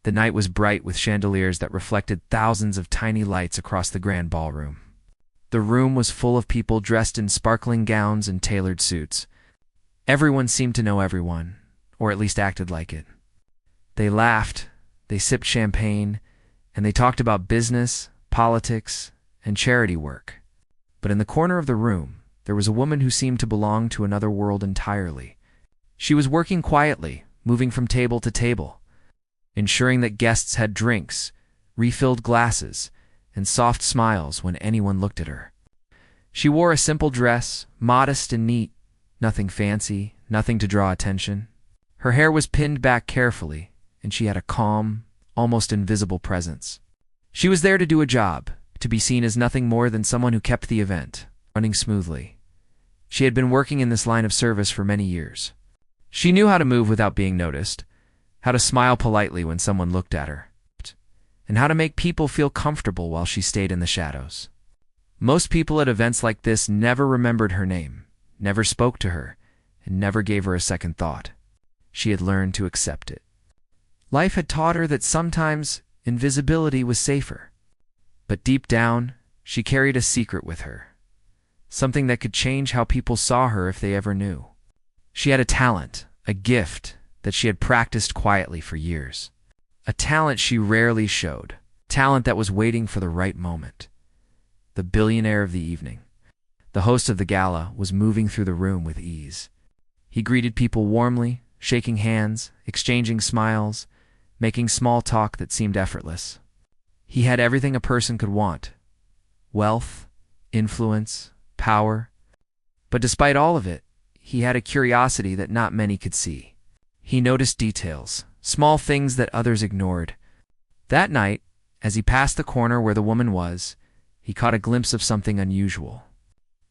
The night was bright with chandeliers that reflected thousands of tiny lights across the grand ballroom. The room was full of people dressed in sparkling gowns and tailored suits. Everyone seemed to know everyone, or at least acted like it. They laughed, they sipped champagne, and they talked about business, politics, and charity work. But in the corner of the room, there was a woman who seemed to belong to another world entirely. She was working quietly, moving from table to table, ensuring that guests had drinks, refilled glasses, and soft smiles when anyone looked at her. She wore a simple dress, modest and neat, nothing fancy, nothing to draw attention. Her hair was pinned back carefully, and she had a calm, almost invisible presence. She was there to do a job, to be seen as nothing more than someone who kept the event running smoothly. She had been working in this line of service for many years. She knew how to move without being noticed, how to smile politely when someone looked at her, and how to make people feel comfortable while she stayed in the shadows. Most people at events like this never remembered her name, never spoke to her, and never gave her a second thought. She had learned to accept it. Life had taught her that sometimes invisibility was safer. But deep down, she carried a secret with her, something that could change how people saw her if they ever knew. She had a talent, a gift that she had practiced quietly for years. A talent she rarely showed, talent that was waiting for the right moment. The billionaire of the evening, the host of the gala, was moving through the room with ease. He greeted people warmly, shaking hands, exchanging smiles, making small talk that seemed effortless. He had everything a person could want: wealth, influence, power. But despite all of it, he had a curiosity that not many could see. He noticed details, small things that others ignored. That night, as he passed the corner where the woman was, he caught a glimpse of something unusual.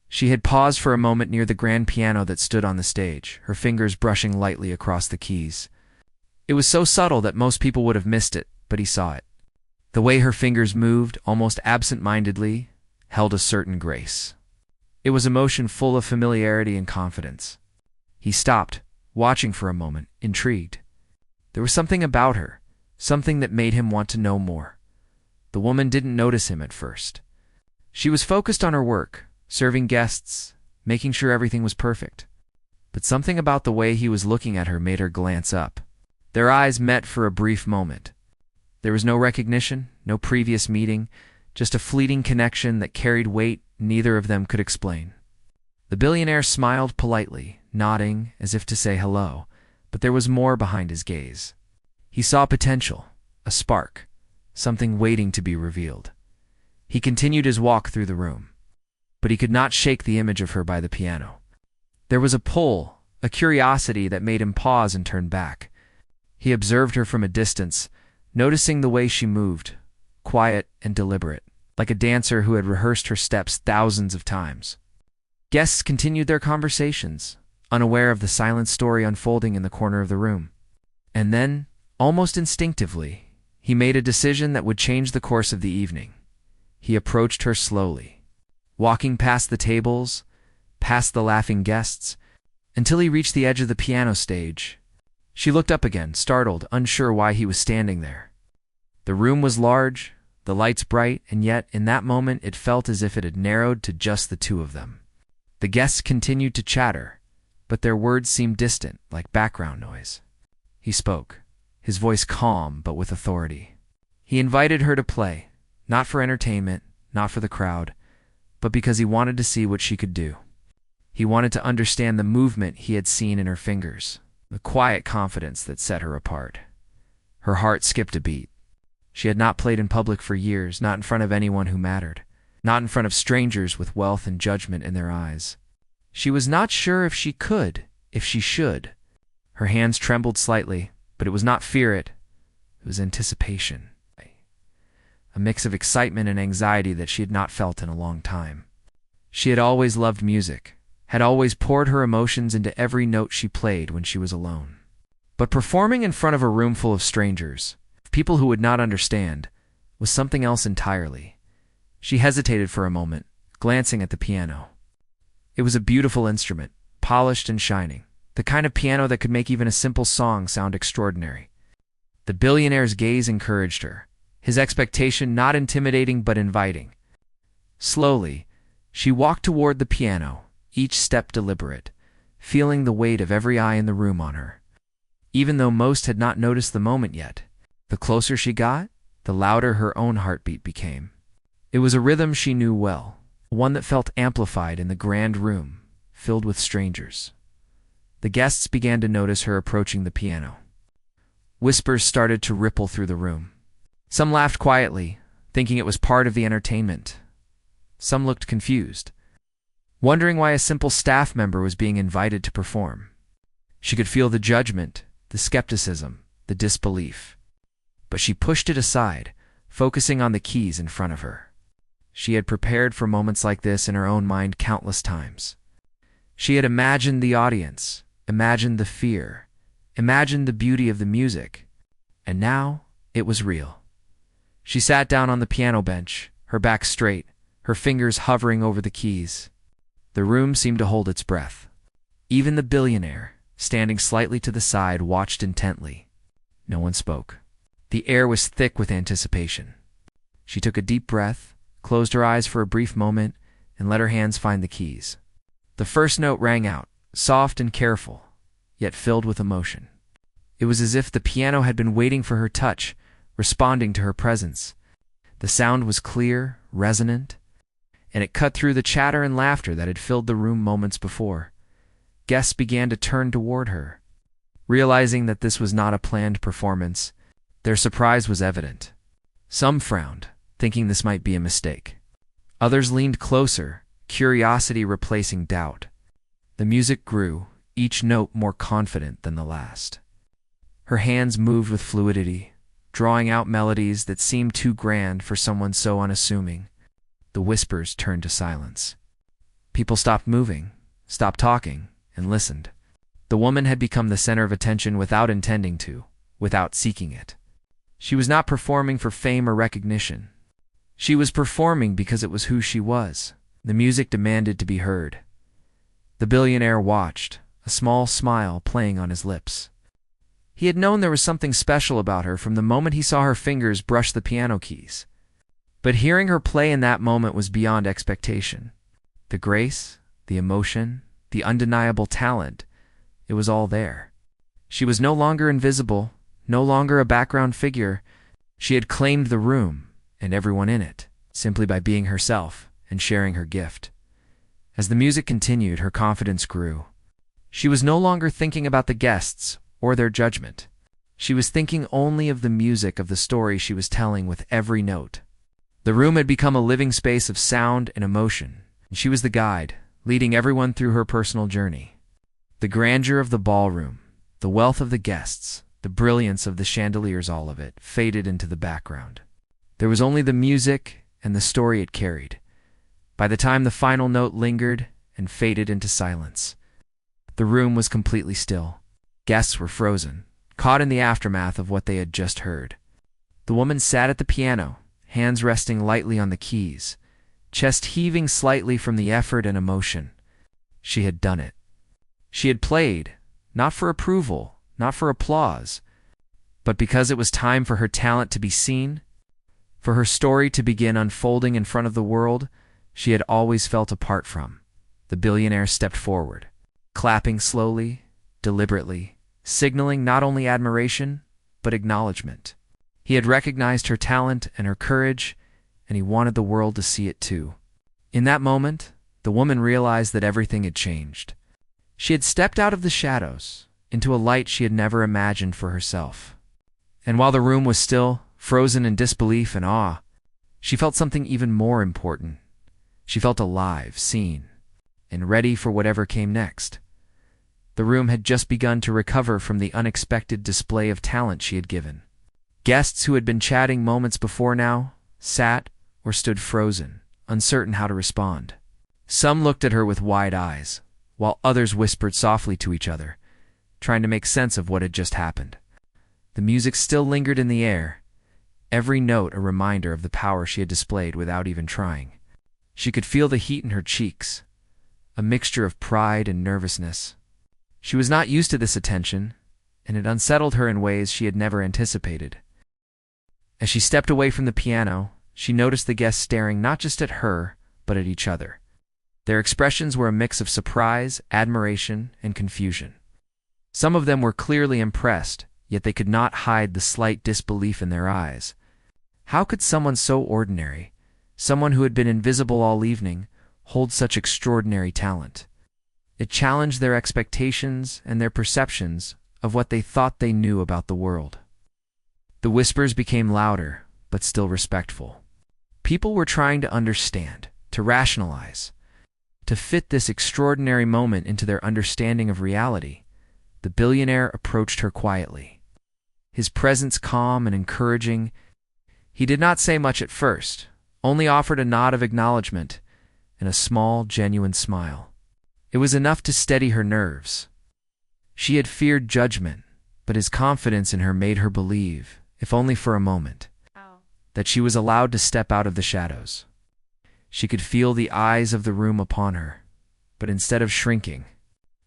She had paused for a moment near the grand piano that stood on the stage, her fingers brushing lightly across the keys. It was so subtle that most people would have missed it, but he saw it. The way her fingers moved, almost absent-mindedly, held a certain grace. It was a motion full of familiarity and confidence. He stopped, watching for a moment, intrigued. There was something about her, something that made him want to know more. The woman didn't notice him at first. She was focused on her work, serving guests, making sure everything was perfect. But something about the way he was looking at her made her glance up. Their eyes met for a brief moment. There was no recognition, no previous meeting, just a fleeting connection that carried weight neither of them could explain. The billionaire smiled politely, nodding as if to say hello, but there was more behind his gaze. He saw potential, a spark, something waiting to be revealed. He continued his walk through the room, but he could not shake the image of her by the piano. There was a pull, a curiosity that made him pause and turn back. He observed her from a distance, noticing the way she moved, quiet and deliberate, like a dancer who had rehearsed her steps thousands of times. Guests continued their conversations, unaware of the silent story unfolding in the corner of the room. And then, almost instinctively, he made a decision that would change the course of the evening. He approached her slowly, walking past the tables, past the laughing guests, until he reached the edge of the piano stage. She looked up again, startled, unsure why he was standing there. The room was large, the lights bright, and yet, in that moment, it felt as if it had narrowed to just the two of them. The guests continued to chatter, but their words seemed distant, like background noise. He spoke, his voice calm but with authority. He invited her to play, not for entertainment, not for the crowd, but because he wanted to see what she could do. He wanted to understand the movement he had seen in her fingers, the quiet confidence that set her apart. Her heart skipped a beat. She had not played in public for years, not in front of anyone who mattered, not in front of strangers with wealth and judgment in their eyes. She was not sure if she could, if she should. Her hands trembled slightly, but it was not fear, it was anticipation. A mix of excitement and anxiety that she had not felt in a long time. She had always loved music, had always poured her emotions into every note she played when she was alone. But performing in front of a room full of strangers, people who would not understand, was something else entirely. She hesitated for a moment, glancing at the piano. It was a beautiful instrument, polished and shining, the kind of piano that could make even a simple song sound extraordinary. The billionaire's gaze encouraged her, his expectation not intimidating but inviting. Slowly, she walked toward the piano, each step deliberate, feeling the weight of every eye in the room on her. Even though most had not noticed the moment yet, the closer she got, the louder her own heartbeat became. It was a rhythm she knew well, one that felt amplified in the grand room, filled with strangers. The guests began to notice her approaching the piano. Whispers started to ripple through the room. Some laughed quietly, thinking it was part of the entertainment. Some looked confused, wondering why a simple staff member was being invited to perform. She could feel the judgment, the skepticism, the disbelief. But she pushed it aside, focusing on the keys in front of her. She had prepared for moments like this in her own mind countless times. She had imagined the audience, imagined the fear, imagined the beauty of the music, and now it was real. She sat down on the piano bench, her back straight, her fingers hovering over the keys. The room seemed to hold its breath. Even the billionaire, standing slightly to the side, watched intently. No one spoke. The air was thick with anticipation. She took a deep breath, closed her eyes for a brief moment, and let her hands find the keys. The first note rang out, soft and careful, yet filled with emotion. It was as if the piano had been waiting for her touch, responding to her presence. The sound was clear, resonant, and it cut through the chatter and laughter that had filled the room moments before. Guests began to turn toward her. Realizing that this was not a planned performance, their surprise was evident. Some frowned, thinking this might be a mistake. Others leaned closer, curiosity replacing doubt. The music grew, each note more confident than the last. Her hands moved with fluidity, drawing out melodies that seemed too grand for someone so unassuming. The whispers turned to silence. People stopped moving, stopped talking, and listened. The woman had become the center of attention without intending to, without seeking it. She was not performing for fame or recognition. She was performing because it was who she was. The music demanded to be heard. The billionaire watched, a small smile playing on his lips. He had known there was something special about her from the moment he saw her fingers brush the piano keys. But hearing her play in that moment was beyond expectation. The grace, the emotion, the undeniable talent, it was all there. She was no longer invisible, no longer a background figure. She had claimed the room and everyone in it, simply by being herself and sharing her gift. As the music continued, her confidence grew. She was no longer thinking about the guests or their judgment. She was thinking only of the music of the story she was telling with every note. The room had become a living space of sound and emotion, and she was the guide, leading everyone through her personal journey. The grandeur of the ballroom, the wealth of the guests, the brilliance of the chandeliers, all of it faded into the background. There was only the music and the story it carried. By the time the final note lingered and faded into silence, the room was completely still. Guests were frozen, caught in the aftermath of what they had just heard. The woman sat at the piano, hands resting lightly on the keys, chest heaving slightly from the effort and emotion. She had done it. She had played, not for approval, not for applause, but because it was time for her talent to be seen, for her story to begin unfolding in front of the world she had always felt apart from. The billionaire stepped forward, clapping slowly, deliberately, signaling not only admiration, but acknowledgement. He had recognized her talent and her courage, and he wanted the world to see it too. In that moment, the woman realized that everything had changed. She had stepped out of the shadows, into a light she had never imagined for herself. And while the room was still, frozen in disbelief and awe, she felt something even more important. She felt alive, seen, and ready for whatever came next. The room had just begun to recover from the unexpected display of talent she had given. Guests who had been chatting moments before now sat or stood frozen, uncertain how to respond. Some looked at her with wide eyes, while others whispered softly to each other, trying to make sense of what had just happened. The music still lingered in the air, every note a reminder of the power she had displayed without even trying. She could feel the heat in her cheeks, a mixture of pride and nervousness. She was not used to this attention, and it unsettled her in ways she had never anticipated. As she stepped away from the piano, she noticed the guests staring not just at her, but at each other. Their expressions were a mix of surprise, admiration, and confusion. Some of them were clearly impressed, yet they could not hide the slight disbelief in their eyes. How could someone so ordinary, someone who had been invisible all evening, hold such extraordinary talent? It challenged their expectations and their perceptions of what they thought they knew about the world. The whispers became louder, but still respectful. People were trying to understand, to rationalize, to fit this extraordinary moment into their understanding of reality. The billionaire approached her quietly. His presence calm and encouraging. He did not say much at first, only offered a nod of acknowledgement and a small, genuine smile. It was enough to steady her nerves. She had feared judgment, but his confidence in her made her believe, if only for a moment, that she was allowed to step out of the shadows. She could feel the eyes of the room upon her, but instead of shrinking,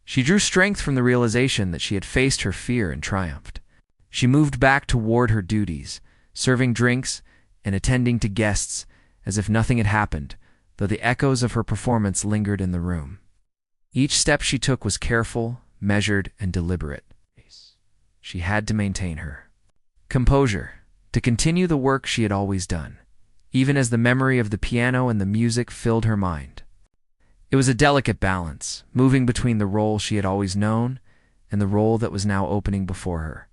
she drew strength from the realization that she had faced her fear and triumphed. She moved back toward her duties, serving drinks and attending to guests as if nothing had happened, though the echoes of her performance lingered in the room. Each step she took was careful, measured, and deliberate. She had to maintain her composure, to continue the work she had always done, even as the memory of the piano and the music filled her mind. It was a delicate balance, moving between the role she had always known and the role that was now opening before her.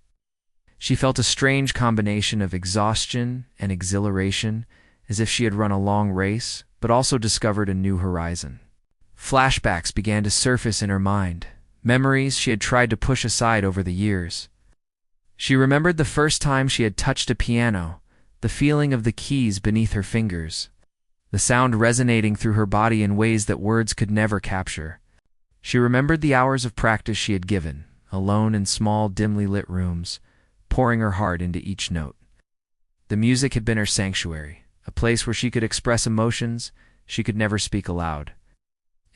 She felt a strange combination of exhaustion and exhilaration, as if she had run a long race, but also discovered a new horizon. Flashbacks began to surface in her mind, memories she had tried to push aside over the years. She remembered the first time she had touched a piano, the feeling of the keys beneath her fingers, the sound resonating through her body in ways that words could never capture. She remembered the hours of practice she had given, alone in small, dimly lit rooms, pouring her heart into each note. The music had been her sanctuary, a place where she could express emotions she could never speak aloud.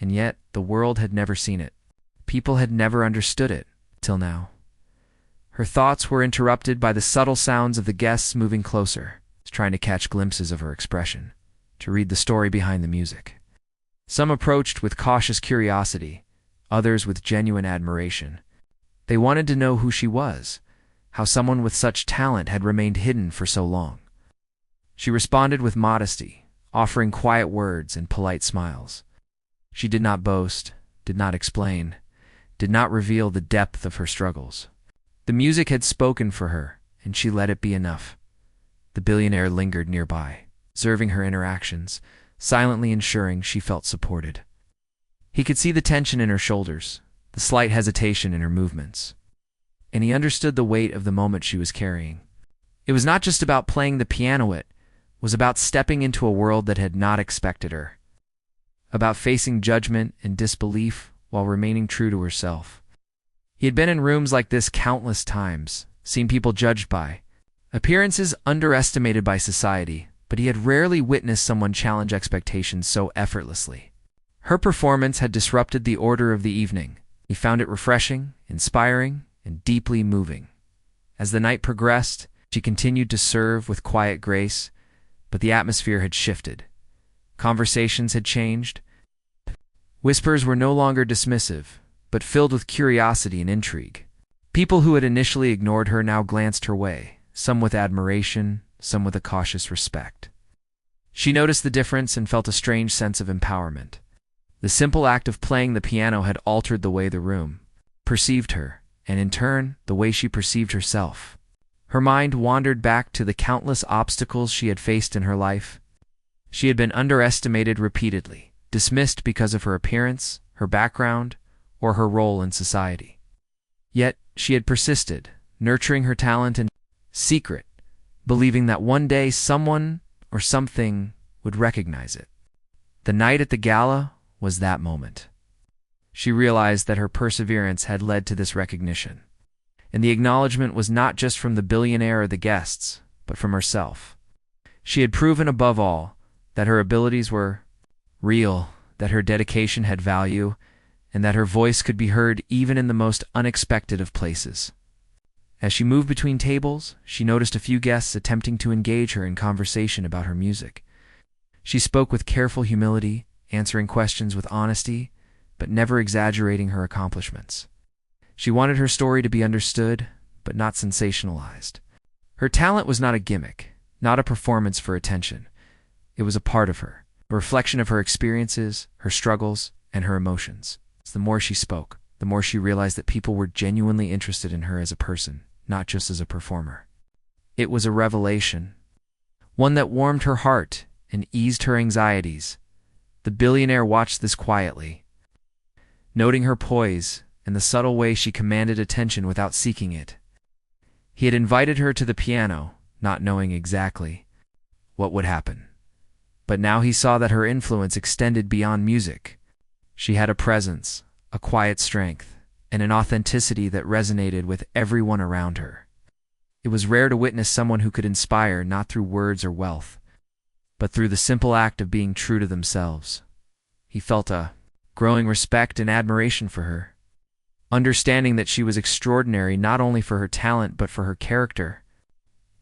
And yet, the world had never seen it. People had never understood it, till now. Her thoughts were interrupted by the subtle sounds of the guests moving closer, trying to catch glimpses of her expression, to read the story behind the music. Some approached with cautious curiosity, others with genuine admiration. They wanted to know who she was, how someone with such talent had remained hidden for so long. She responded with modesty, offering quiet words and polite smiles. She did not boast, did not explain, did not reveal the depth of her struggles. The music had spoken for her, and she let it be enough. The billionaire lingered nearby, observing her interactions, silently ensuring she felt supported. He could see the tension in her shoulders, the slight hesitation in her movements, and he understood the weight of the moment she was carrying. It was not just about playing the piano, it was about stepping into a world that had not expected her, about facing judgment and disbelief while remaining true to herself. He had been in rooms like this countless times, seen people judged by appearances underestimated by society, but he had rarely witnessed someone challenge expectations so effortlessly. Her performance had disrupted the order of the evening. He found it refreshing, inspiring, and deeply moving. As the night progressed, she continued to serve with quiet grace, but the atmosphere had shifted. Conversations had changed. Whispers were no longer dismissive, but filled with curiosity and intrigue. People who had initially ignored her now glanced her way, some with admiration, some with a cautious respect. She noticed the difference and felt a strange sense of empowerment. The simple act of playing the piano had altered the way the room perceived her, and in turn, the way she perceived herself. Her mind wandered back to the countless obstacles she had faced in her life. She had been underestimated repeatedly, dismissed because of her appearance, her background, or her role in society. Yet she had persisted, nurturing her talent in secret, believing that one day someone or something would recognize it. The night at the gala was that moment. She realized that her perseverance had led to this recognition, and the acknowledgement was not just from the billionaire or the guests, but from herself. She had proven above all that her abilities were real, that her dedication had value, and that her voice could be heard even in the most unexpected of places. As she moved between tables, she noticed a few guests attempting to engage her in conversation about her music. She spoke with careful humility, answering questions with honesty, but never exaggerating her accomplishments. She wanted her story to be understood, but not sensationalized. Her talent was not a gimmick, not a performance for attention. It was a part of her, a reflection of her experiences, her struggles, and her emotions. The more she spoke, the more she realized that people were genuinely interested in her as a person, not just as a performer. It was a revelation, one that warmed her heart and eased her anxieties. The billionaire watched this quietly, noting her poise and the subtle way she commanded attention without seeking it. He had invited her to the piano, not knowing exactly what would happen. But now he saw that her influence extended beyond music. She had a presence, a quiet strength, and an authenticity that resonated with everyone around her. It was rare to witness someone who could inspire not through words or wealth, but through the simple act of being true to themselves. He felt a growing respect and admiration for her, understanding that she was extraordinary not only for her talent but for her character.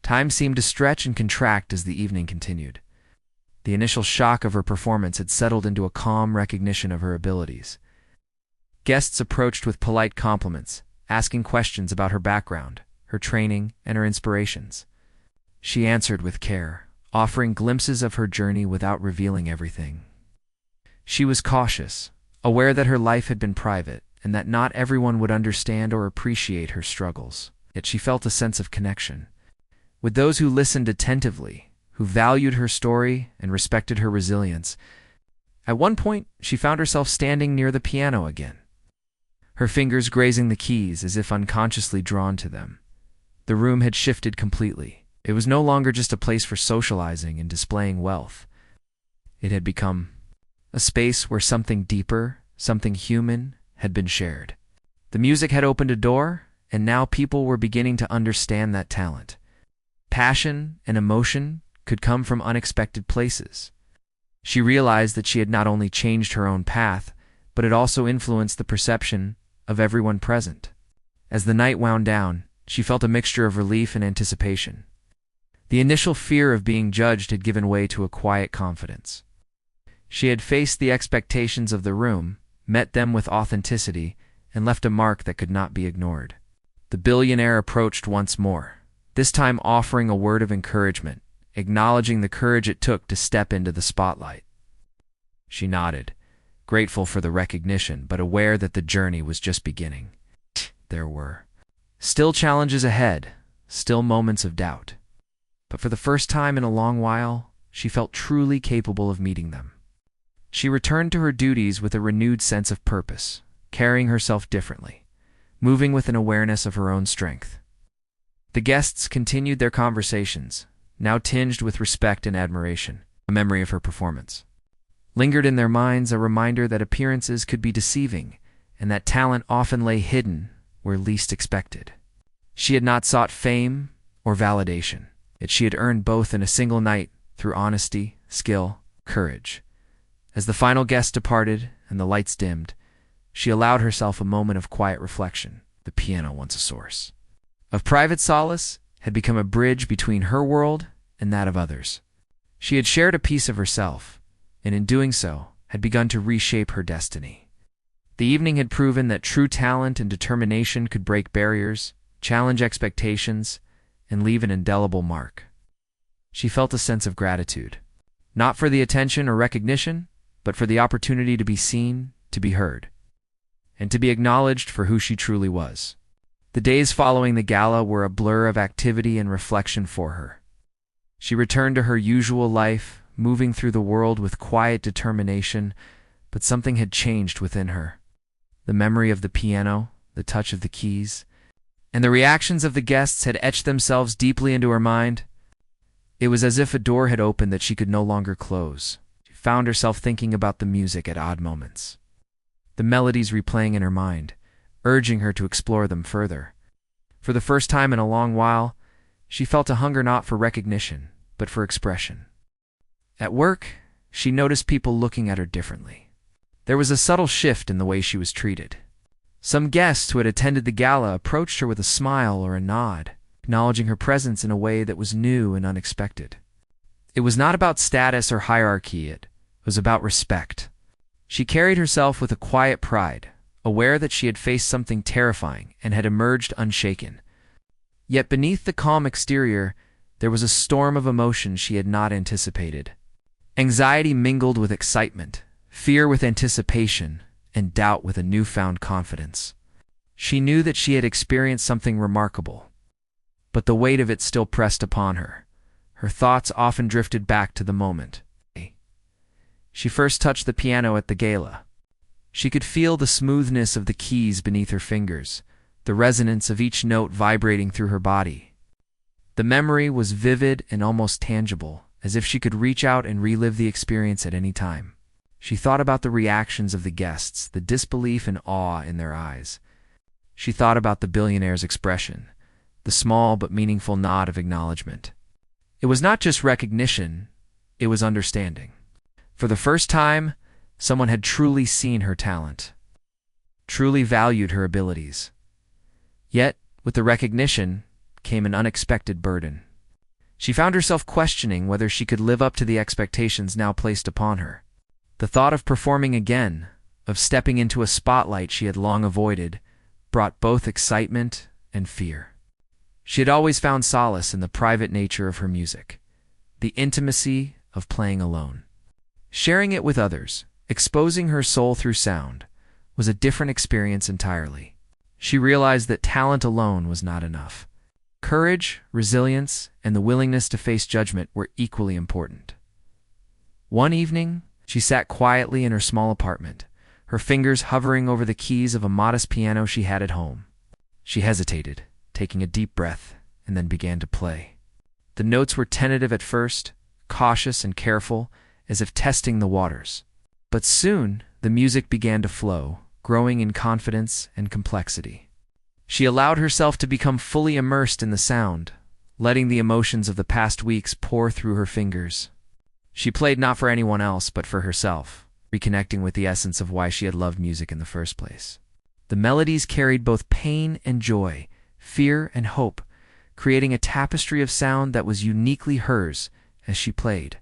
Time seemed to stretch and contract as the evening continued. The initial shock of her performance had settled into a calm recognition of her abilities. Guests approached with polite compliments, asking questions about her background, her training, and her inspirations. She answered with care, offering glimpses of her journey without revealing everything. She was cautious, aware that her life had been private, and that not everyone would understand or appreciate her struggles. Yet she felt a sense of connection with those who listened attentively, who valued her story and respected her resilience. At one point, she found herself standing near the piano again, her fingers grazing the keys as if unconsciously drawn to them. The room had shifted completely. It was no longer just a place for socializing and displaying wealth. It had become a space where something deeper, something human, had been shared. The music had opened a door, and now people were beginning to understand that talent, passion, and emotion could come from unexpected places. She realized that she had not only changed her own path, but had also influenced the perception of everyone present. As the night wound down, she felt a mixture of relief and anticipation. The initial fear of being judged had given way to a quiet confidence. She had faced the expectations of the room, met them with authenticity, and left a mark that could not be ignored. The billionaire approached once more, this time offering a word of encouragement, acknowledging the courage it took to step into the spotlight. She nodded, grateful for the recognition, but aware that the journey was just beginning. There were still challenges ahead, still moments of doubt. But for the first time in a long while, she felt truly capable of meeting them. She returned to her duties with a renewed sense of purpose, carrying herself differently, moving with an awareness of her own strength. The guests continued their conversations, now tinged with respect and admiration. A memory of her performance lingered in their minds, a reminder that appearances could be deceiving and that talent often lay hidden where least expected. She had not sought fame or validation, yet she had earned both in a single night through honesty, skill, courage. As the final guest departed and the lights dimmed, she allowed herself a moment of quiet reflection. The piano, once a source of private solace, had become a bridge between her world and that of others. She had shared a piece of herself, and in doing so, had begun to reshape her destiny. The evening had proven that true talent and determination could break barriers, challenge expectations, and leave an indelible mark. She felt a sense of gratitude, not for the attention or recognition, but for the opportunity to be seen, to be heard, and to be acknowledged for who she truly was. The days following the gala were a blur of activity and reflection for her. She returned to her usual life, moving through the world with quiet determination, but something had changed within her. The memory of the piano, the touch of the keys, and the reactions of the guests had etched themselves deeply into her mind. It was as if a door had opened that she could no longer close. She found herself thinking about the music at odd moments, the melodies replaying in her mind, urging her to explore them further. For the first time in a long while, she felt a hunger not for recognition, but for expression. At work, she noticed people looking at her differently. There was a subtle shift in the way she was treated. Some guests who had attended the gala approached her with a smile or a nod, acknowledging her presence in a way that was new and unexpected. It was not about status or hierarchy, it was about respect. She carried herself with a quiet pride, aware that she had faced something terrifying and had emerged unshaken. Yet beneath the calm exterior, there was a storm of emotion she had not anticipated. Anxiety mingled with excitement, fear with anticipation, and doubt with a newfound confidence. She knew that she had experienced something remarkable, but the weight of it still pressed upon her. Her thoughts often drifted back to the moment she first touched the piano at the gala. She could feel the smoothness of the keys beneath her fingers, the resonance of each note vibrating through her body. The memory was vivid and almost tangible, as if she could reach out and relive the experience at any time. She thought about the reactions of the guests, the disbelief and awe in their eyes. She thought about the billionaire's expression, the small but meaningful nod of acknowledgement. It was not just recognition, it was understanding. For the first time, someone had truly seen her talent, truly valued her abilities. Yet, with the recognition came an unexpected burden. She found herself questioning whether she could live up to the expectations now placed upon her. The thought of performing again, of stepping into a spotlight she had long avoided, brought both excitement and fear. She had always found solace in the private nature of her music, the intimacy of playing alone. Sharing it with others, exposing her soul through sound, was a different experience entirely. She realized that talent alone was not enough. Courage, resilience, and the willingness to face judgment were equally important. One evening, she sat quietly in her small apartment, her fingers hovering over the keys of a modest piano she had at home. She hesitated, taking a deep breath, and then began to play. The notes were tentative at first, cautious and careful, as if testing the waters. But soon, the music began to flow, growing in confidence and complexity. She allowed herself to become fully immersed in the sound, letting the emotions of the past weeks pour through her fingers. She played not for anyone else, but for herself, reconnecting with the essence of why she had loved music in the first place. The melodies carried both pain and joy, fear and hope, creating a tapestry of sound that was uniquely hers as she played.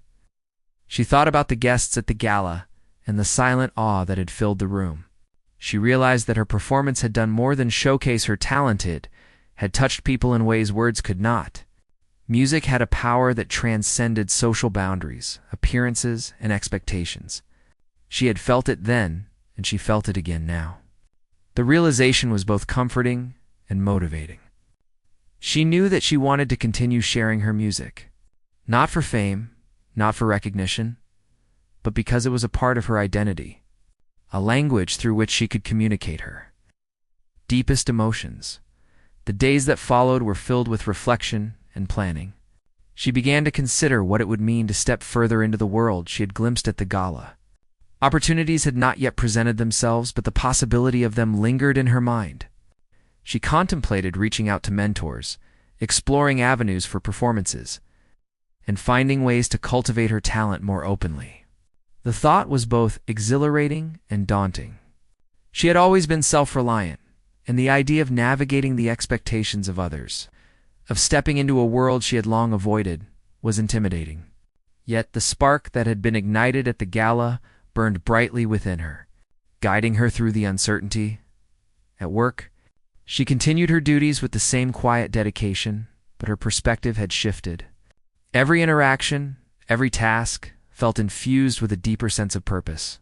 She thought about the guests at the gala and the silent awe that had filled the room. She realized that her performance had done more than showcase her talent, it had touched people in ways words could not. Music had a power that transcended social boundaries, appearances, and expectations. She had felt it then, and she felt it again now. The realization was both comforting and motivating. She knew that she wanted to continue sharing her music, not for fame, not for recognition, but because it was a part of her identity, a language through which she could communicate her deepest emotions. The days that followed were filled with reflection and planning. She began to consider what it would mean to step further into the world she had glimpsed at the gala. Opportunities had not yet presented themselves, but the possibility of them lingered in her mind. She contemplated reaching out to mentors, exploring avenues for performances, and finding ways to cultivate her talent more openly. The thought was both exhilarating and daunting. She had always been self-reliant, and the idea of navigating the expectations of others, of stepping into a world she had long avoided, was intimidating. Yet the spark that had been ignited at the gala burned brightly within her, guiding her through the uncertainty. At work, she continued her duties with the same quiet dedication, but her perspective had shifted. Every interaction, every task, felt infused with a deeper sense of purpose.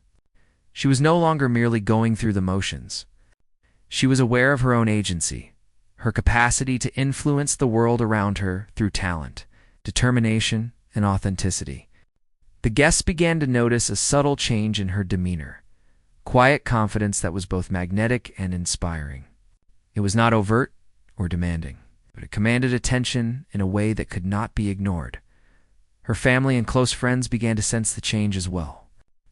She was no longer merely going through the motions. She was aware of her own agency, her capacity to influence the world around her through talent, determination, and authenticity. The guests began to notice a subtle change in her demeanor, quiet confidence that was both magnetic and inspiring. It was not overt or demanding, but it commanded attention in a way that could not be ignored. Her family and close friends began to sense the change as well.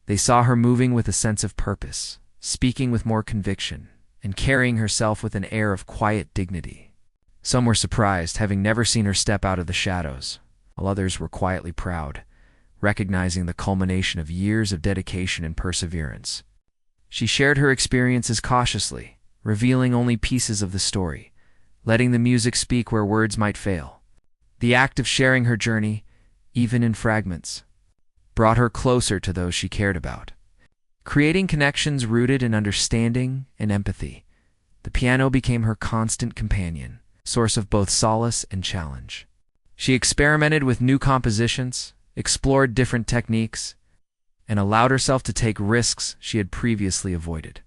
They saw her moving with a sense of purpose, speaking with more conviction, and carrying herself with an air of quiet dignity. Some were surprised, having never seen her step out of the shadows, while others were quietly proud, recognizing the culmination of years of dedication and perseverance. She shared her experiences cautiously, revealing only pieces of the story, letting the music speak where words might fail. The act of sharing her journey, even in fragments, brought her closer to those she cared about. Creating connections rooted in understanding and empathy, the piano became her constant companion, source of both solace and challenge. She experimented with new compositions, explored different techniques, and allowed herself to take risks she had previously avoided.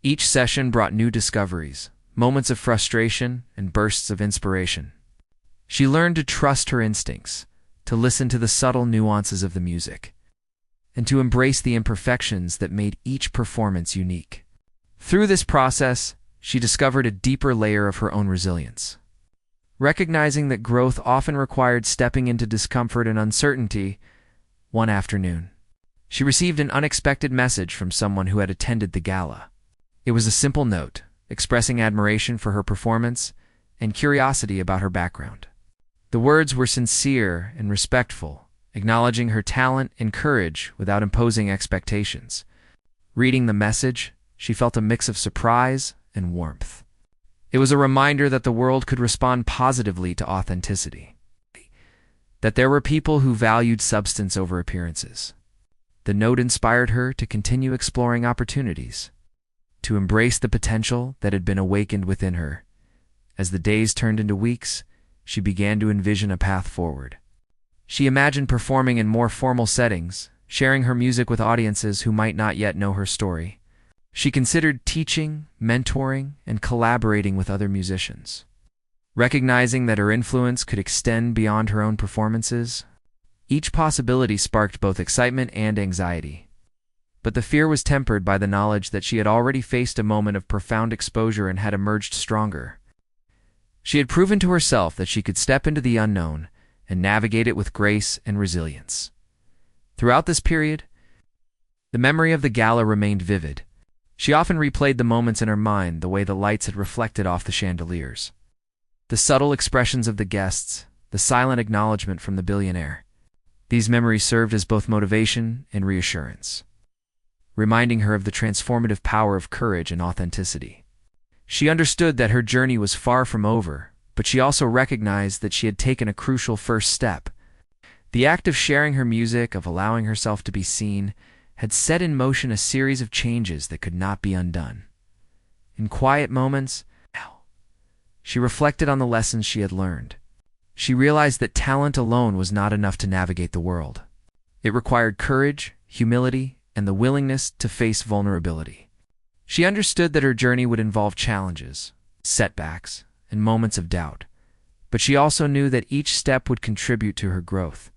Each session brought new discoveries, moments of frustration, and bursts of inspiration. She learned to trust her instincts, to listen to the subtle nuances of the music, and to embrace the imperfections that made each performance unique. Through this process, she discovered a deeper layer of her own resilience. Recognizing that growth often required stepping into discomfort and uncertainty, one afternoon, she received an unexpected message from someone who had attended the gala. It was a simple note, expressing admiration for her performance and curiosity about her background. The words were sincere and respectful, acknowledging her talent and courage without imposing expectations. Reading the message, she felt a mix of surprise and warmth. It was a reminder that the world could respond positively to authenticity, that there were people who valued substance over appearances. The note inspired her to continue exploring opportunities, to embrace the potential that had been awakened within her. As the days turned into weeks, she began to envision a path forward. She imagined performing in more formal settings, sharing her music with audiences who might not yet know her story. She considered teaching, mentoring, and collaborating with other musicians. Recognizing that her influence could extend beyond her own performances, each possibility sparked both excitement and anxiety. But the fear was tempered by the knowledge that she had already faced a moment of profound exposure and had emerged stronger. She had proven to herself that she could step into the unknown and navigate it with grace and resilience. Throughout this period, the memory of the gala remained vivid. She often replayed the moments in her mind, the way the lights had reflected off the chandeliers, the subtle expressions of the guests, the silent acknowledgement from the billionaire. These memories served as both motivation and reassurance, reminding her of the transformative power of courage and authenticity. She understood that her journey was far from over, but she also recognized that she had taken a crucial first step. The act of sharing her music, of allowing herself to be seen, had set in motion a series of changes that could not be undone. In quiet moments, she reflected on the lessons she had learned. She realized that talent alone was not enough to navigate the world. It required courage, humility, and the willingness to face vulnerability. She understood that her journey would involve challenges, setbacks, and moments of doubt, but she also knew that each step would contribute to her growth.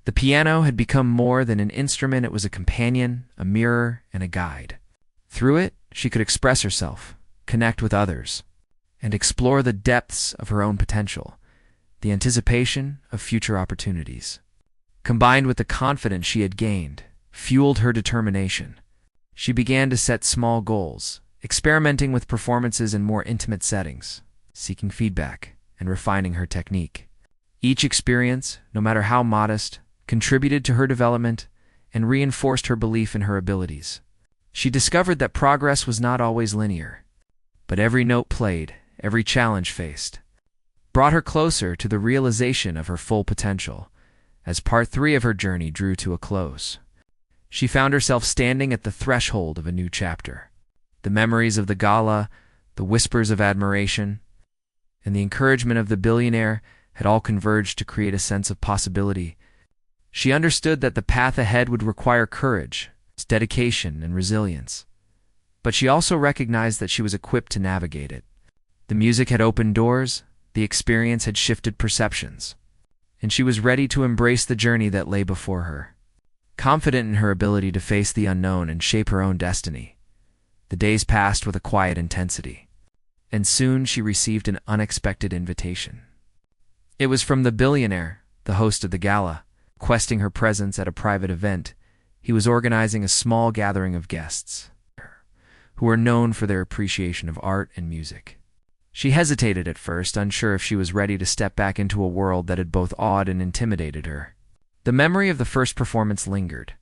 The piano had become more than an instrument. It was a companion, a mirror, and a guide. Through it, she could express herself, connect with others, and explore the depths of her own potential. The anticipation of future opportunities, combined with the confidence she had gained, fueled her determination. She began to set small goals, experimenting with performances in more intimate settings, seeking feedback, and refining her technique. Each experience, no matter how modest, contributed to her development and reinforced her belief in her abilities. She discovered that progress was not always linear, but every note played, every challenge faced, brought her closer to the realization of her full potential. As part 3 of her journey drew to a close, she found herself standing at the threshold of a new chapter. The memories of the gala, the whispers of admiration, and the encouragement of the billionaire had all converged to create a sense of possibility. She understood that the path ahead would require courage, dedication, and resilience, but she also recognized that she was equipped to navigate it. The music had opened doors, the experience had shifted perceptions, and she was ready to embrace the journey that lay before her. Confident in her ability to face the unknown and shape her own destiny, the days passed with a quiet intensity, and soon she received an unexpected invitation. It was from the billionaire, the host of the gala. Requesting her presence at a private event, he was organizing a small gathering of guests who were known for their appreciation of art and music. She hesitated at first, unsure if she was ready to step back into a world that had both awed and intimidated her. The memory of the first performance lingered,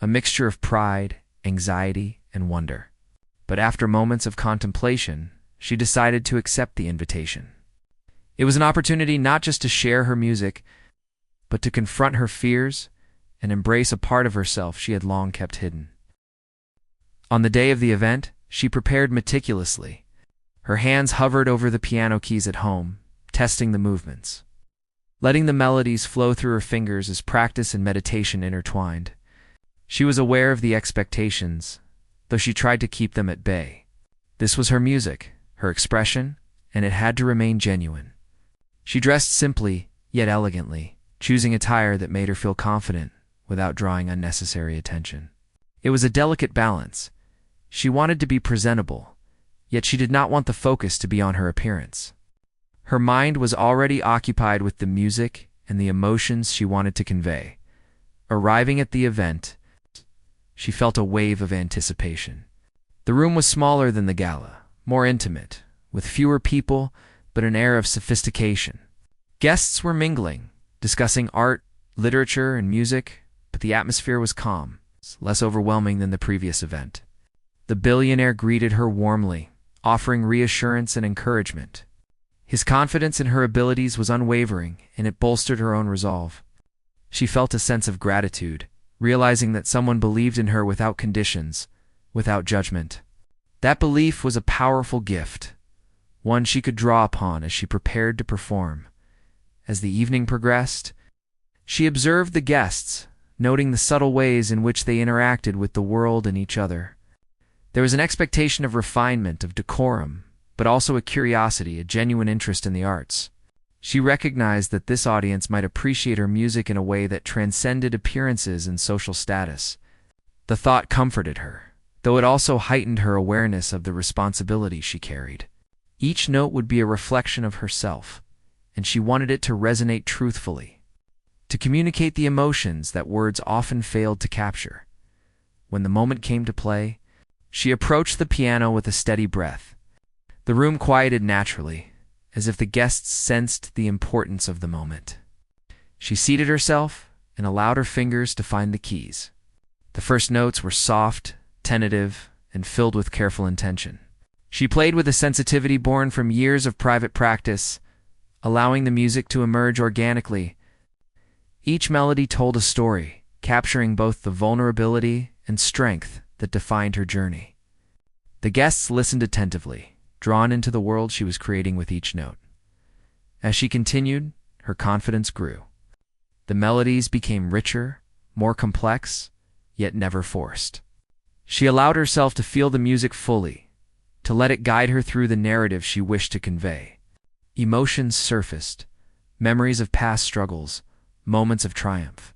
a mixture of pride, anxiety, and wonder. but after moments of contemplation, she decided to accept the invitation. It was an opportunity not just to share her music, but to confront her fears and embrace a part of herself she had long kept hidden. On the day of the event, she prepared meticulously. Her hands hovered over the piano keys at home, testing the movements. Letting the melodies flow through her fingers as practice and meditation intertwined. She was aware of the expectations, though she tried to keep them at bay. This was her music, her expression, and it had to remain genuine. She dressed simply, yet elegantly, choosing attire that made her feel confident without drawing unnecessary attention. It was a delicate balance. She wanted to be presentable, yet she did not want the focus to be on her appearance. Her mind was already occupied with the music and the emotions she wanted to convey. Arriving at the event, she felt a wave of anticipation. The room was smaller than the gala, more intimate, with fewer people, but an air of sophistication. Guests were mingling, discussing art, literature, and music, but the atmosphere was calm, less overwhelming than the previous event. The billionaire greeted her warmly, offering reassurance and encouragement. His confidence in her abilities was unwavering, and it bolstered her own resolve. She felt a sense of gratitude, realizing that someone believed in her without conditions, without judgment. That belief was a powerful gift, one she could draw upon as she prepared to perform. As the evening progressed, she observed the guests, noting the subtle ways in which they interacted with the world and each other. There was an expectation of refinement, of decorum, but also a curiosity, a genuine interest in the arts. She recognized that this audience might appreciate her music in a way that transcended appearances and social status. The thought comforted her, though it also heightened her awareness of the responsibility she carried. Each note would be a reflection of herself, and she wanted it to resonate truthfully, to communicate the emotions that words often failed to capture. When the moment came to play, she approached the piano with a steady breath. The room quieted naturally, as if the guests sensed the importance of the moment. She seated herself and allowed her fingers to find the keys. The first notes were soft, tentative, and filled with careful intention. She played with a sensitivity born from years of private practice, allowing the music to emerge organically. Each melody told a story, capturing both the vulnerability and strength that defined her journey. The guests listened attentively, drawn into the world she was creating with each note. As she continued, her confidence grew. The melodies became richer, more complex, yet never forced. She allowed herself to feel the music fully, to let it guide her through the narrative she wished to convey. Emotions surfaced, memories of past struggles, moments of triumph.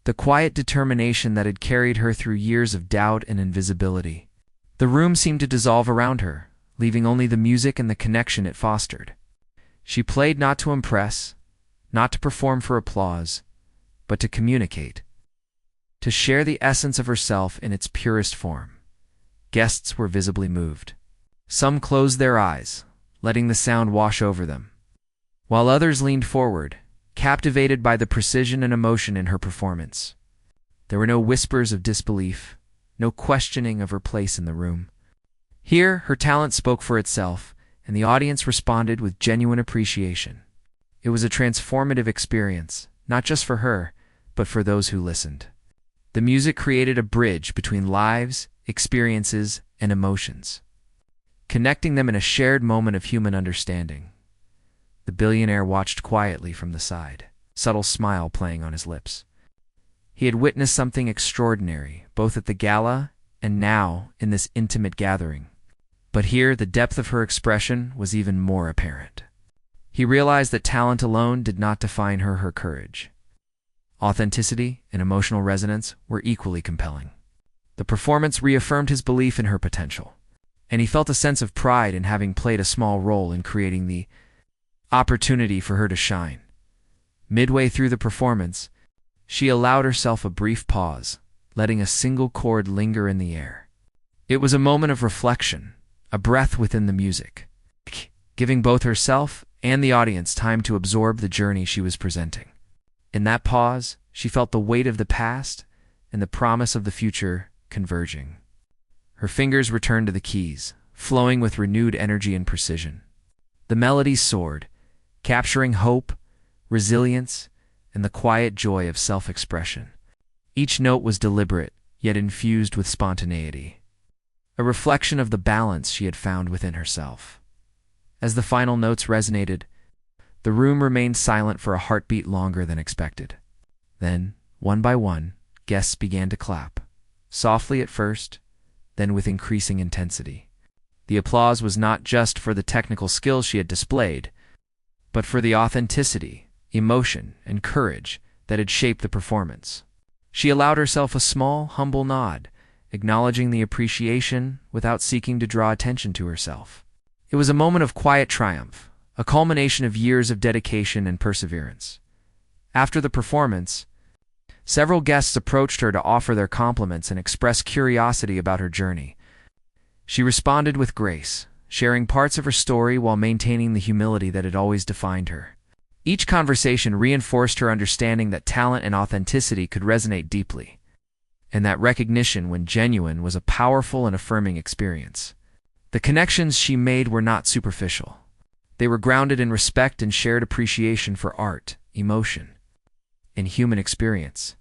The quiet determination that had carried her through years of doubt and invisibility. The room seemed to dissolve around her, leaving only the music and the connection it fostered. She played not to impress, not to perform for applause, but to communicate, to share the essence of herself in its purest form. Guests were visibly moved. Some closed their eyes, letting the sound wash over them, while others leaned forward, captivated by the precision and emotion in her performance. There were no whispers of disbelief, no questioning of her place in the room. Here, her talent spoke for itself, and the audience responded with genuine appreciation. It was a transformative experience, not just for her, but for those who listened. The music created a bridge between lives, experiences, and emotions, connecting them in a shared moment of human understanding. The billionaire watched quietly from the side, subtle smile playing on his lips. He had witnessed something extraordinary, both at the gala and now in this intimate gathering. But here, the depth of her expression was even more apparent. He realized that talent alone did not define her courage. Authenticity and emotional resonance were equally compelling. The performance reaffirmed his belief in her potential, and he felt a sense of pride in having played a small role in creating the opportunity for her to shine. Midway through the performance, she allowed herself a brief pause, letting a single chord linger in the air. It was a moment of reflection, a breath within the music, giving both herself and the audience time to absorb the journey she was presenting. In that pause, she felt the weight of the past and the promise of the future converging. her fingers returned to the keys, flowing with renewed energy and precision. The melodies soared, capturing hope, resilience, and the quiet joy of self-expression. Each note was deliberate, yet infused with spontaneity, a reflection of the balance she had found within herself. As the final notes resonated, the room remained silent for a heartbeat longer than expected. Then, one by one, guests began to clap, softly at first, then with increasing intensity. The applause was not just for the technical skills she had displayed, but for the authenticity, emotion, and courage that had shaped the performance. She allowed herself a small, humble nod, acknowledging the appreciation without seeking to draw attention to herself. It was a moment of quiet triumph, a culmination of years of dedication and perseverance. After the performance, several guests approached her to offer their compliments and express curiosity about her journey. She responded with grace, sharing parts of her story while maintaining the humility that had always defined her. Each conversation reinforced her understanding that talent and authenticity could resonate deeply, and that recognition, when genuine, was a powerful and affirming experience. The connections she made were not superficial. They were grounded in respect and shared appreciation for art, emotion, and human experience.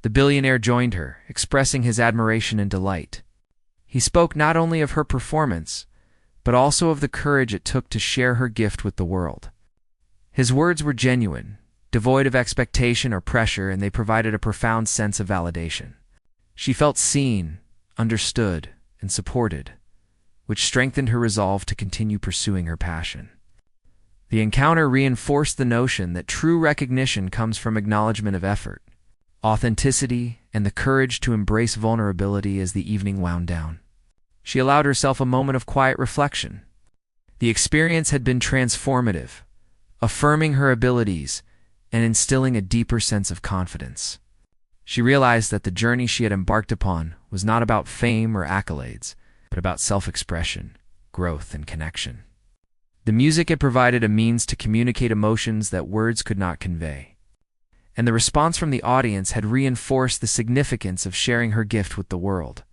The billionaire joined her, expressing his admiration and delight. He spoke not only of her performance, but also of the courage it took to share her gift with the world. His words were genuine, devoid of expectation or pressure, and they provided a profound sense of validation. She felt seen, understood, and supported, which strengthened her resolve to continue pursuing her passion. The encounter reinforced the notion that true recognition comes from acknowledgement of effort, authenticity, and the courage to embrace vulnerability. As the evening wound down, she allowed herself a moment of quiet reflection. The experience had been transformative, affirming her abilities and instilling a deeper sense of confidence. She realized that the journey she had embarked upon was not about fame or accolades, but about self-expression, growth, and connection. The music had provided a means to communicate emotions that words could not convey, and the response from the audience had reinforced the significance of sharing her gift with the world.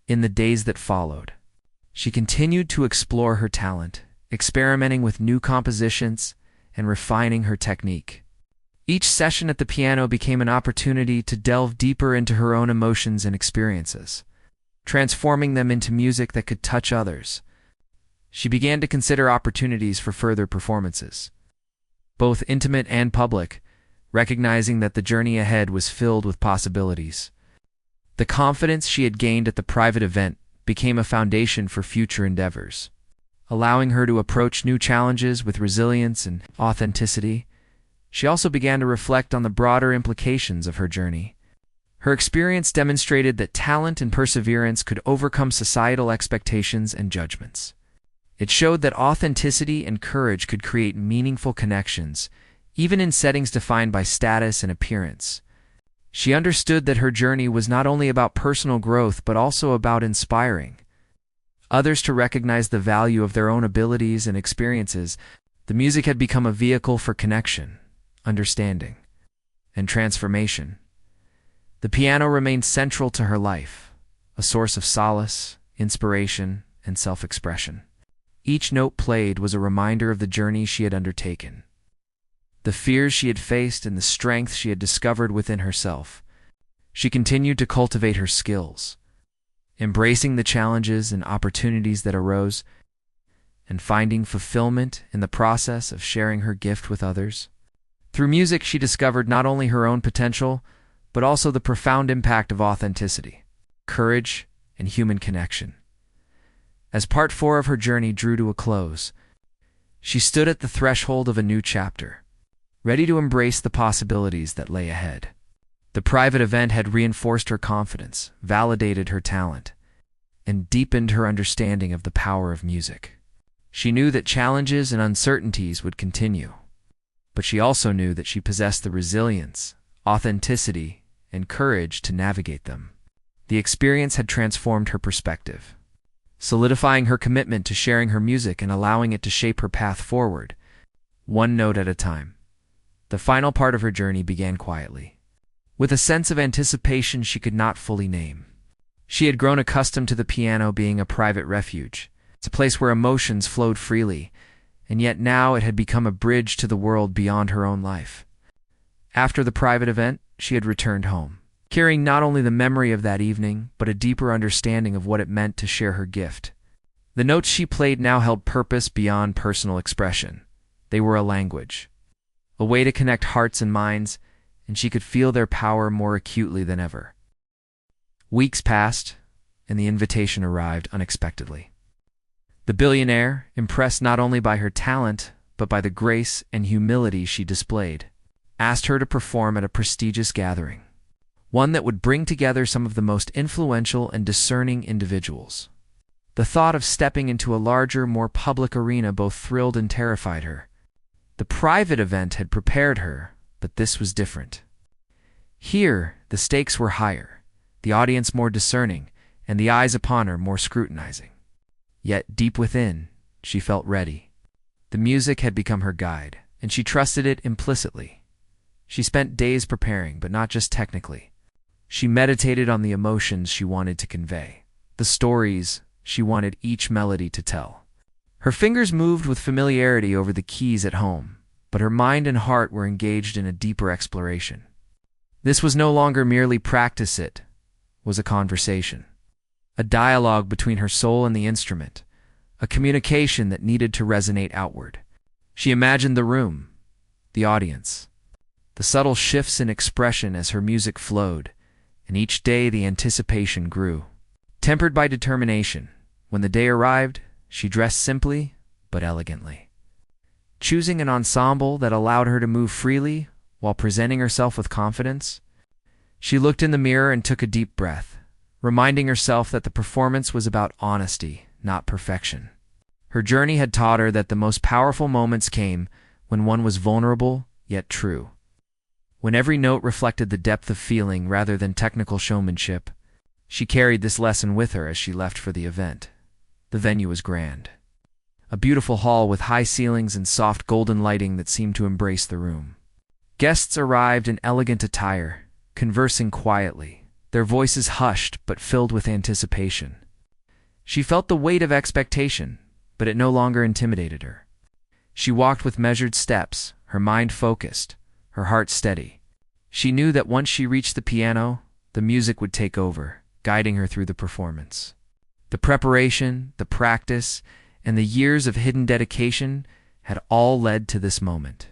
In the days that followed, she continued to explore her talent, experimenting with new compositions and refining her technique. Each session at the piano became an opportunity to delve deeper into her own emotions and experiences, transforming them into music that could touch others. She began to consider opportunities for further performances, both intimate and public, recognizing that the journey ahead was filled with possibilities. The confidence she had gained at the private event became a foundation for future endeavors, allowing her to approach new challenges with resilience and authenticity. She also began to reflect on the broader implications of her journey. Her experience demonstrated that talent and perseverance could overcome societal expectations and judgments. It showed that authenticity and courage could create meaningful connections, even in settings defined by status and appearance. She understood that her journey was not only about personal growth but also about inspiring others to recognize the value of their own abilities and experiences. The music had become a vehicle for connection, understanding, and transformation. The piano remained central to her life, a source of solace, inspiration, and self-expression. Each note played was a reminder of the journey she had undertaken, the fears she had faced, and the strength she had discovered within herself. She continued to cultivate her skills, embracing the challenges and opportunities that arose, and finding fulfillment in the process of sharing her gift with others. Through music, she discovered not only her own potential, but also the profound impact of authenticity, courage, and human connection. As part 4 of her journey drew to a close, she stood at the threshold of a new chapter, ready to embrace the possibilities that lay ahead. The private event had reinforced her confidence, validated her talent, and deepened her understanding of the power of music. She knew that challenges and uncertainties would continue, but she also knew that she possessed the resilience, authenticity, and courage to navigate them. The experience had transformed her perspective, solidifying her commitment to sharing her music and allowing it to shape her path forward, one note at a time. The final part of her journey began quietly, with a sense of anticipation she could not fully name. She had grown accustomed to the piano being a private refuge. It's a place where emotions flowed freely, and yet now it had become a bridge to the world beyond her own life. After the private event, she had returned home, carrying not only the memory of that evening, but a deeper understanding of what it meant to share her gift. The notes she played now held purpose beyond personal expression. They were a language, a way to connect hearts and minds, and she could feel their power more acutely than ever. Weeks passed, and the invitation arrived unexpectedly. The billionaire, impressed not only by her talent, but by the grace and humility she displayed, asked her to perform at a prestigious gathering, one that would bring together some of the most influential and discerning individuals. The thought of stepping into a larger, more public arena both thrilled and terrified her. The private event had prepared her, but this was different. Here, the stakes were higher, the audience more discerning, and the eyes upon her more scrutinizing. Yet, deep within, she felt ready. The music had become her guide, and she trusted it implicitly. She spent days preparing, but not just technically. She meditated on the emotions she wanted to convey, the stories she wanted each melody to tell. Her fingers moved with familiarity over the keys at home, but her mind and heart were engaged in a deeper exploration. This was no longer merely practice, it was a conversation, a dialogue between her soul and the instrument, a communication that needed to resonate outward. She imagined the room, the audience, the subtle shifts in expression as her music flowed, and each day the anticipation grew. Tempered by determination, when the day arrived, she dressed simply but elegantly, choosing an ensemble that allowed her to move freely while presenting herself with confidence. She looked in the mirror and took a deep breath, reminding herself that the performance was about honesty, not perfection. Her journey had taught her that the most powerful moments came when one was vulnerable yet true, when every note reflected the depth of feeling rather than technical showmanship. She carried this lesson with her as she left for the event. The venue was grand, a beautiful hall with high ceilings and soft golden lighting that seemed to embrace the room. Guests arrived in elegant attire, conversing quietly, their voices hushed but filled with anticipation. She felt the weight of expectation, but it no longer intimidated her. She walked with measured steps, her mind focused, her heart steady. She knew that once she reached the piano, the music would take over, guiding her through the performance. The preparation, the practice, and the years of hidden dedication had all led to this moment.